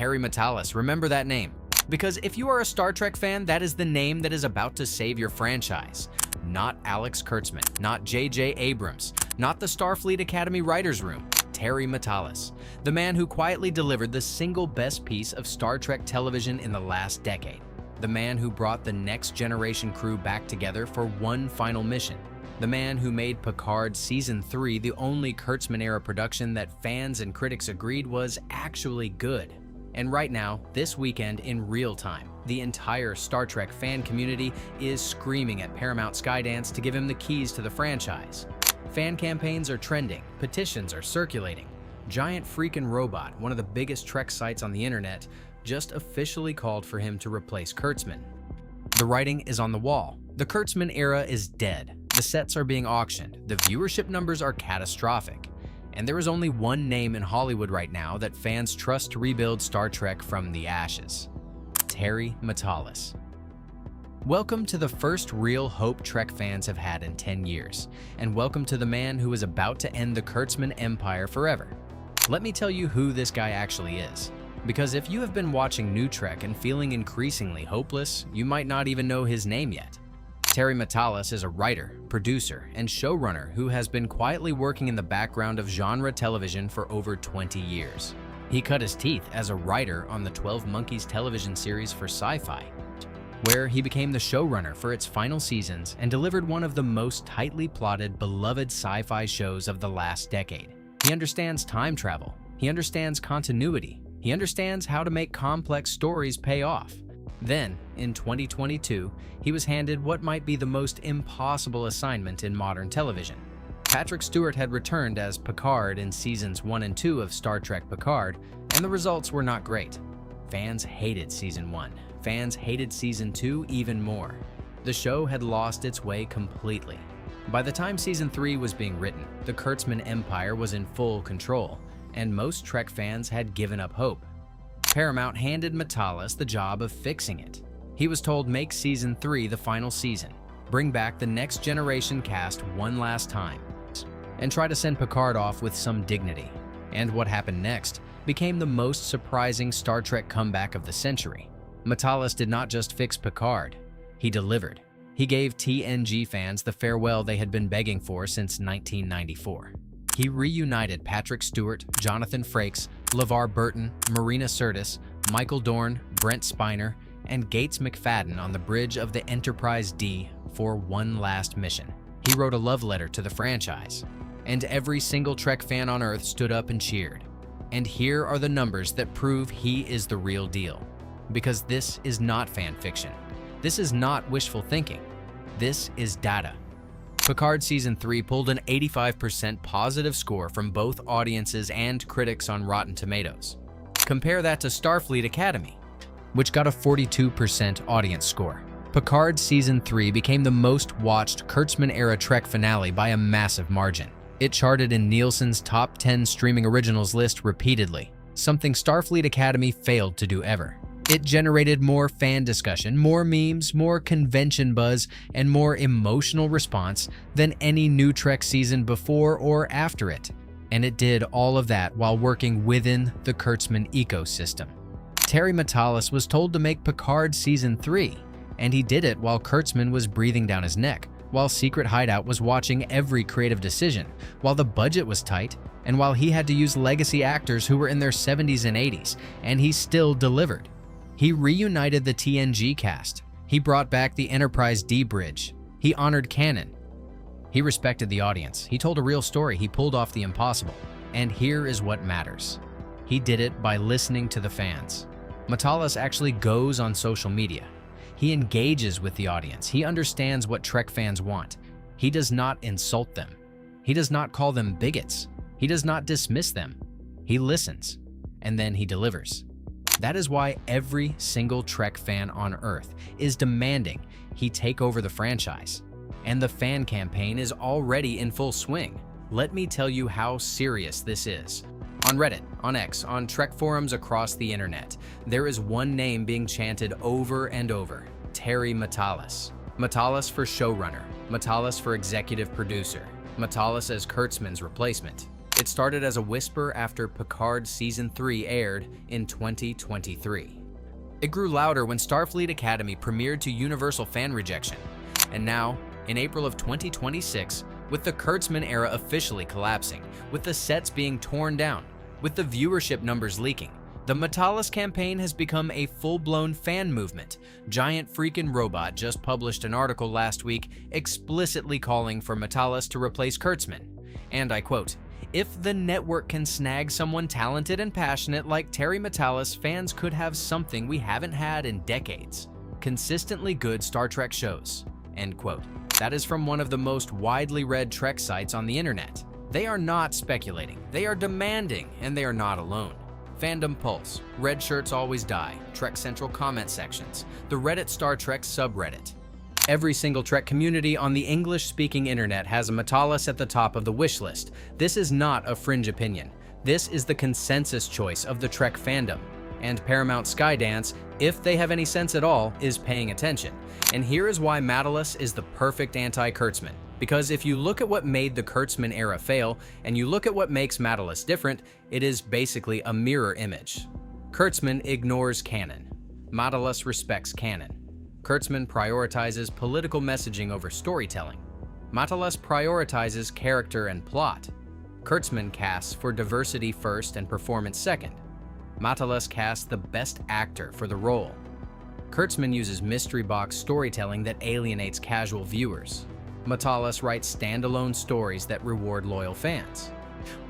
Terry Matalas. Remember that name. Because if you are a Star Trek fan, that is the name that is about to save your franchise. Not Alex Kurtzman, not J.J. Abrams, not the Starfleet Academy Writers' Room. Terry Matalas, the man who quietly delivered the single best piece of Star Trek television in the last decade. The man who brought the next generation crew back together for one final mission. The man who made Picard Season 3 the only Kurtzman-era production that fans and critics agreed was actually good. And right now, this weekend in real time, the entire Star Trek fan community is screaming at Paramount Skydance to give him the keys to the franchise. Fan campaigns are trending, petitions are circulating. Giant Freakin Robot, one of the biggest Trek sites on the internet, just officially called for him to replace Kurtzman. The writing is on the wall. The Kurtzman era is dead. The sets are being auctioned. The viewership numbers are catastrophic. And there is only one name in Hollywood right now that fans trust to rebuild Star Trek from the ashes: Terry Matalas. Welcome to the first real hope Trek fans have had in 10 years, and welcome to the man who is about to end the Kurtzman empire forever. Let me tell you who this guy actually is, because if you have been watching New Trek and feeling increasingly hopeless, you might not even know his name yet. Terry Matalas is a writer, producer, and showrunner who has been quietly working in the background of genre television for over 20 years. He cut his teeth as a writer on the 12 Monkeys television series for Sci-Fi, where he became the showrunner for its final seasons and delivered one of the most tightly plotted, beloved sci-fi shows of the last decade. He understands time travel. He understands continuity. He understands how to make complex stories pay off. Then, in 2022, he was handed what might be the most impossible assignment in modern television. Patrick Stewart had returned as Picard in seasons 1 and 2 of Star Trek Picard, and the results were not great. Fans hated season 1. Fans hated season 2 even more. The show had lost its way completely. By the time season 3 was being written, the Kurtzman empire was in full control, and most Trek fans had given up hope. Paramount handed Matalas the job of fixing it. He was told, make season 3 the final season, bring back the next generation cast one last time, and try to send Picard off with some dignity. And what happened next became the most surprising Star Trek comeback of the century. Matalas did not just fix Picard, he delivered. He gave TNG fans the farewell they had been begging for since 1994. He reunited Patrick Stewart, Jonathan Frakes, LeVar Burton, Marina Sirtis, Michael Dorn, Brent Spiner, and Gates McFadden on the bridge of the Enterprise D for one last mission. He wrote a love letter to the franchise, and every single Trek fan on Earth stood up and cheered. And here are the numbers that prove he is the real deal. Because this is not fan fiction. This is not wishful thinking. This is data. Picard Season 3 pulled an 85% positive score from both audiences and critics on Rotten Tomatoes. Compare that to Starfleet Academy, which got a 42% audience score. Picard Season 3 became the most watched Kurtzman-era Trek finale by a massive margin. It charted in Nielsen's top 10 streaming originals list repeatedly, something Starfleet Academy failed to do ever. It generated more fan discussion, more memes, more convention buzz, and more emotional response than any new Trek season before or after it. And it did all of that while working within the Kurtzman ecosystem. Terry Matalas was told to make Picard Season 3, and he did it while Kurtzman was breathing down his neck, while Secret Hideout was watching every creative decision, while the budget was tight, and while he had to use legacy actors who were in their 70s and 80s, and he still delivered. He reunited the TNG cast. He brought back the Enterprise D bridge. He honored canon. He respected the audience. He told a real story. He pulled off the impossible. And here is what matters. He did it by listening to the fans. Matalas actually goes on social media. He engages with the audience. He understands what Trek fans want. He does not insult them. He does not call them bigots. He does not dismiss them. He listens, and then he delivers. That is why every single Trek fan on Earth is demanding he take over the franchise. And the fan campaign is already in full swing. Let me tell you how serious this is. On Reddit, on X, on Trek forums across the internet, there is one name being chanted over and over: Terry Matalas. Matalas for showrunner, Matalas for executive producer, Matalas as Kurtzman's replacement. It started as a whisper after Picard Season 3 aired in 2023. It grew louder when Starfleet Academy premiered to universal fan rejection. And now, in April of 2026, with the Kurtzman-era officially collapsing, with the sets being torn down, with the viewership numbers leaking, the Matalas campaign has become a full-blown fan movement. Giant Freakin Robot just published an article last week explicitly calling for Matalas to replace Kurtzman. And I quote, "If the network can snag someone talented and passionate like Terry Matalas, fans could have something we haven't had in decades. Consistently good Star Trek shows." End quote. That is from one of the most widely read Trek sites on the internet. They are not speculating, they are demanding, and they are not alone. Fandom Pulse, Red Shirts Always Die, Trek Central comment sections, the Reddit Star Trek subreddit. Every single Trek community on the English-speaking internet has a Matalas at the top of the wish list. This is not a fringe opinion. This is the consensus choice of the Trek fandom. And Paramount Skydance, if they have any sense at all, is paying attention. And here is why Matalas is the perfect anti-Kurtzman. Because if you look at what made the Kurtzman era fail, and you look at what makes Matalas different, it is basically a mirror image. Kurtzman ignores canon. Matalas respects canon. Kurtzman prioritizes political messaging over storytelling. Matalas prioritizes character and plot. Kurtzman casts for diversity first and performance second. Matalas casts the best actor for the role. Kurtzman uses mystery box storytelling that alienates casual viewers. Matalas writes standalone stories that reward loyal fans.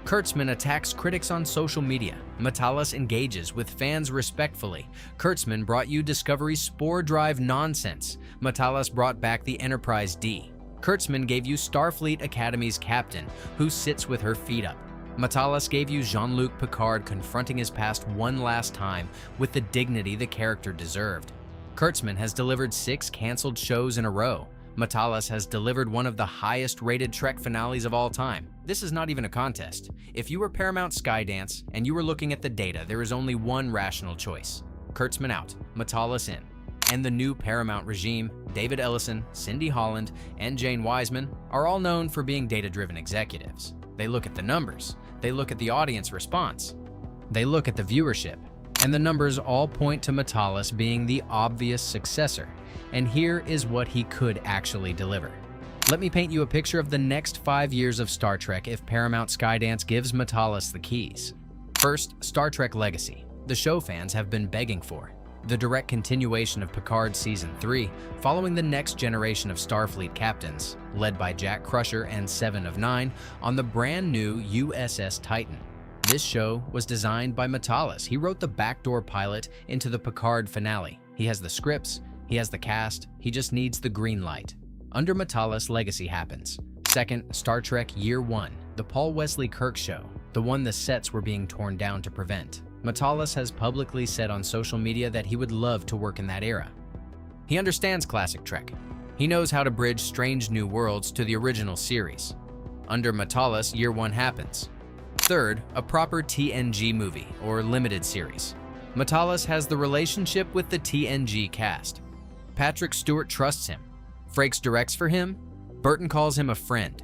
Kurtzman attacks critics on social media. Matalas engages with fans respectfully. Kurtzman brought you Discovery's Spore Drive nonsense. Matalas brought back the Enterprise D. Kurtzman gave you Starfleet Academy's captain, who sits with her feet up. Matalas gave you Jean-Luc Picard confronting his past one last time with the dignity the character deserved. Kurtzman has delivered 6 canceled shows in a row. Matalas has delivered one of the highest-rated Trek finales of all time. This is not even a contest. If you were Paramount Skydance and you were looking at the data, there is only one rational choice. Kurtzman out, Matalas in. And the new Paramount regime, David Ellison, Cindy Holland, and Jane Wiseman, are all known for being data-driven executives. They look at the numbers. They look at the audience response. They look at the viewership. And the numbers all point to Matalas being the obvious successor. And here is what he could actually deliver. Let me paint you a picture of the next 5 years of Star Trek if Paramount Skydance gives Matalas the keys. First, Star Trek Legacy. The show fans have been begging for. The direct continuation of Picard Season 3, following the next generation of Starfleet captains, led by Jack Crusher and 7 of 9, on the brand new USS Titan. This show was designed by Matalas. He wrote the backdoor pilot into the Picard finale. He has the scripts, he has the cast, he just needs the green light. Under Matalas, Legacy happens. Second, Star Trek Year 1, the Paul Wesley Kirk show, the one the sets were being torn down to prevent. Matalas has publicly said on social media that he would love to work in that era. He understands classic Trek. He knows how to bridge strange new worlds to the original series. Under Matalas, Year 1 happens. Third, a proper TNG movie or limited series. Matalas has the relationship with the TNG cast. Patrick Stewart trusts him. Frakes directs for him. Burton calls him a friend.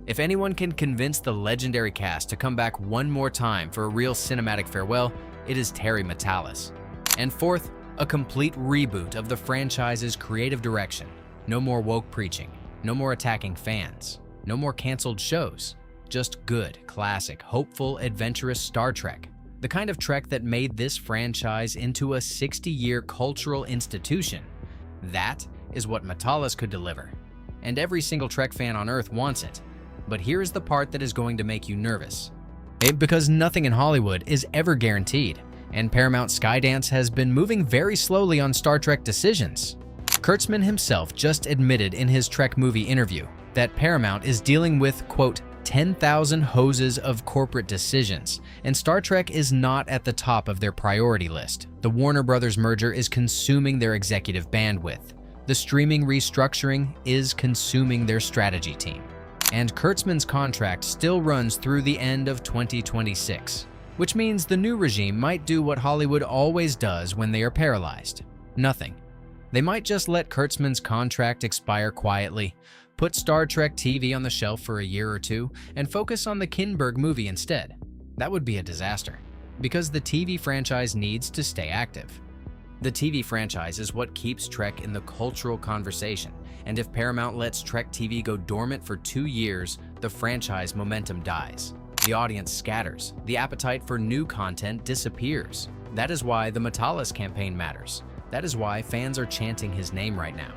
If anyone can convince the legendary cast to come back one more time for a real cinematic farewell, it is Terry Matalas. And fourth, a complete reboot of the franchise's creative direction. No more woke preaching. No more attacking fans. No more canceled shows. Just good, classic, hopeful, adventurous Star Trek. The kind of Trek that made this franchise into a 60-year cultural institution. That is what Matalas could deliver. And every single Trek fan on Earth wants it. But here is the part that is going to make you nervous. Because nothing in Hollywood is ever guaranteed, and Paramount Skydance has been moving very slowly on Star Trek decisions. Kurtzman himself just admitted in his Trek movie interview that Paramount is dealing with, quote, 10,000 hoses of corporate decisions, and Star Trek is not at the top of their priority list. The Warner Brothers merger is consuming their executive bandwidth. The streaming restructuring is consuming their strategy team. And Kurtzman's contract still runs through the end of 2026, which means the new regime might do what Hollywood always does when they are paralyzed. Nothing. They might just let Kurtzman's contract expire quietly, Put Star Trek TV on the shelf for a year or two and focus on the Kinberg movie instead. That would be a disaster, because the TV franchise needs to stay active. The TV franchise is what keeps Trek in the cultural conversation, and if Paramount lets Trek TV go dormant for 2 years, the franchise momentum dies. The audience scatters. The appetite for new content disappears. That is why the Matalas campaign matters. That is why fans are chanting his name right now.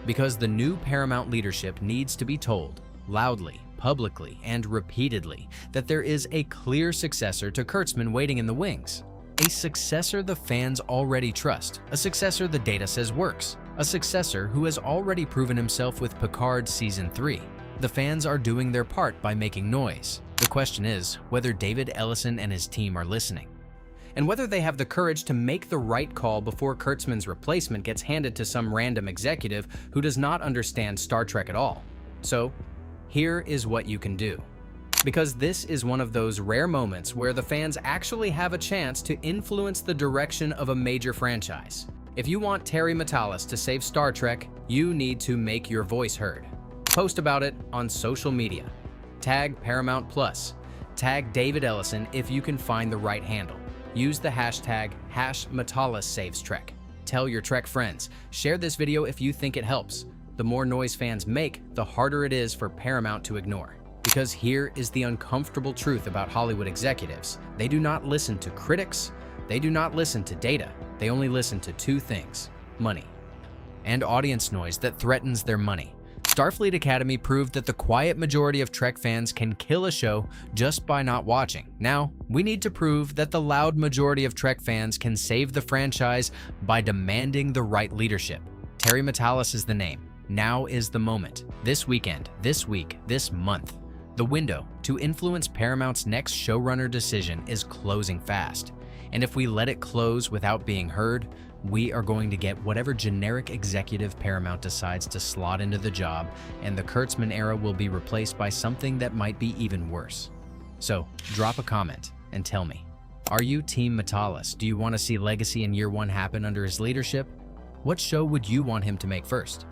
Because the new Paramount leadership needs to be told, loudly, publicly, and repeatedly, that there is a clear successor to Kurtzman waiting in the wings. A successor the fans already trust, a successor the data says works, a successor who has already proven himself with Picard Season 3. The fans are doing their part by making noise. The question is whether David Ellison and his team are listening, and whether they have the courage to make the right call before Kurtzman's replacement gets handed to some random executive who does not understand Star Trek at all. So, here is what you can do. Because this is one of those rare moments where the fans actually have a chance to influence the direction of a major franchise. If you want Terry Matalas to save Star Trek, you need to make your voice heard. Post about it on social media. Tag Paramount Plus. Tag David Ellison if you can find the right handle. Use the hashtag #MatalasSavesTrek. Tell your Trek friends. Share this video if you think it helps. The more noise fans make, the harder it is for Paramount to ignore. Because here is the uncomfortable truth about Hollywood executives. They do not listen to critics. They do not listen to data. They only listen to 2 things: money and audience noise that threatens their money. Starfleet Academy proved that the quiet majority of Trek fans can kill a show just by not watching. Now, we need to prove that the loud majority of Trek fans can save the franchise by demanding the right leadership. Terry Matalas is the name. Now is the moment. This weekend, this week, this month. The window to influence Paramount's next showrunner decision is closing fast. And if we let it close without being heard, we are going to get whatever generic executive Paramount decides to slot into the job, and the Kurtzman era will be replaced by something that might be even worse. So, drop a comment and tell me, are you Team Matalas? Do you want to see Legacy in Year 1 happen under his leadership? What show would you want him to make first?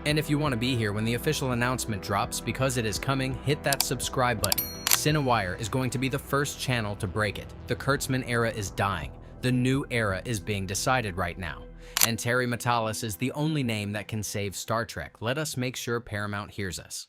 And if you want to be here when the official announcement drops, because it is coming, hit that subscribe button. Cinewire is going to be the first channel to break it. The Kurtzman era is dying. The new era is being decided right now. And Terry Matalas is the only name that can save Star Trek. Let us make sure Paramount hears us.